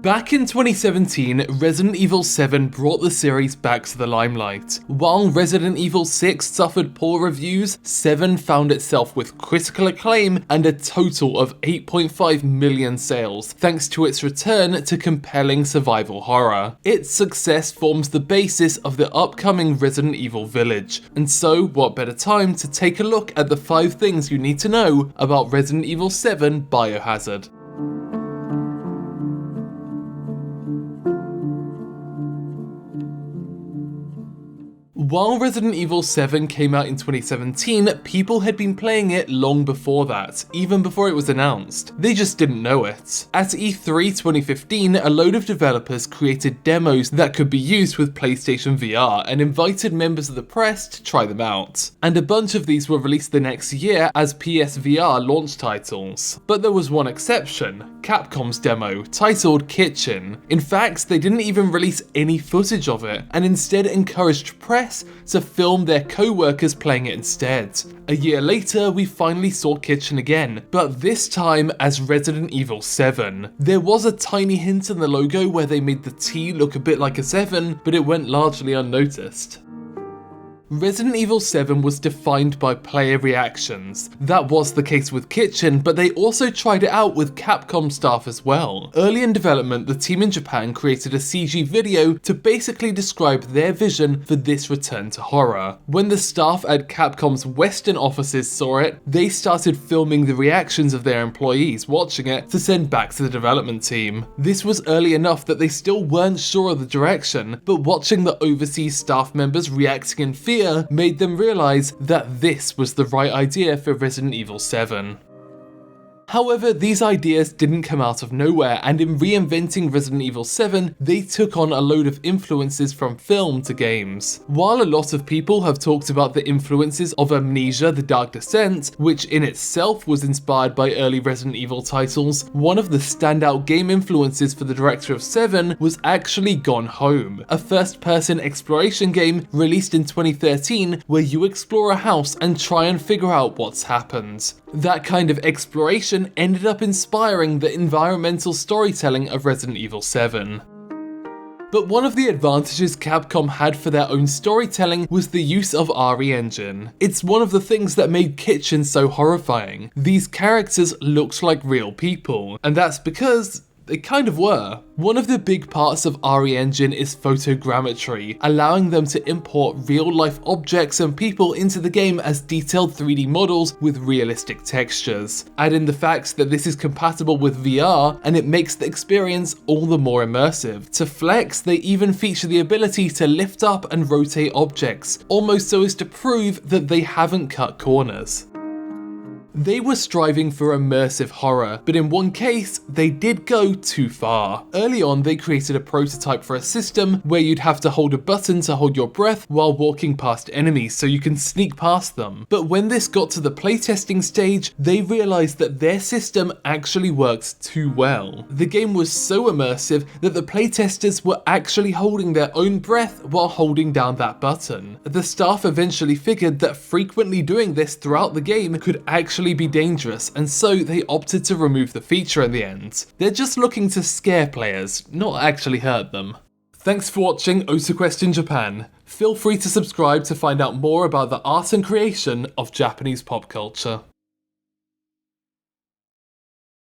Back in 2017, Resident Evil VII brought the series back to the limelight. While Resident Evil VI suffered poor reviews, 7 found itself with critical acclaim and a total of 8.5 million sales, thanks to its return to compelling survival horror. Its success forms the basis of the upcoming Resident Evil Village, and so what better time to take a look at the 5 things you need to know about Resident Evil VII Biohazard. While Resident Evil VII came out in 2017, people had been playing it long before that, even before it was announced. They just didn't know it. At E3 2015, a load of developers created demos that could be used with PlayStation VR and invited members of the press to try them out. And a bunch of these were released the next year as PSVR launch titles. But there was one exception: Capcom's demo, titled Kitchen. In fact, they didn't even release any footage of it, and instead encouraged press to film their co-workers playing it instead. A year later, we finally saw Kitchen again, but this time as Resident Evil VII. There was a tiny hint in the logo where they made the T look a bit like a 7, but it went largely unnoticed. Resident Evil VII was defined by player reactions. That was the case with Kitchen, but they also tried it out with Capcom staff as well. Early in development, the team in Japan created a CG video to basically describe their vision for this return to horror. When the staff at Capcom's Western offices saw it, they started filming the reactions of their employees watching it to send back to the development team. This was early enough that they still weren't sure of the direction, but watching the overseas staff members reacting in fear made them realize that this was the right idea for Resident Evil VII. However, these ideas didn't come out of nowhere, and in reinventing Resident Evil VII, they took on a load of influences from film to games. While a lot of people have talked about the influences of Amnesia: The Dark Descent, which in itself was inspired by early Resident Evil titles, one of the standout game influences for the director of 7 was actually Gone Home, a first-person exploration game released in 2013 where you explore a house and try and figure out what's happened. That kind of exploration ended up inspiring the environmental storytelling of Resident Evil VII. But one of the advantages Capcom had for their own storytelling was the use of RE Engine. It's one of the things that made Kitchen so horrifying. These characters looked like real people, and that's because they kind of were. One of the big parts of RE Engine is photogrammetry, allowing them to import real-life objects and people into the game as detailed 3D models with realistic textures. Add in the fact that this is compatible with VR, and it makes the experience all the more immersive. To flex, they even feature the ability to lift up and rotate objects, almost so as to prove that they haven't cut corners. They were striving for immersive horror, but in one case, they did go too far. Early on, they created a prototype for a system where you'd have to hold a button to hold your breath while walking past enemies so you can sneak past them. But when this got to the playtesting stage, they realized that their system actually worked too well. The game was so immersive that the playtesters were actually holding their own breath while holding down that button. The staff eventually figured that frequently doing this throughout the game could actually be dangerous, and so they opted to remove the feature in the end. They're just looking to scare players, not actually hurt them. Thanks for watching OTAQUEST in Japan. Feel free to subscribe to find out more about the art and creation of Japanese pop culture.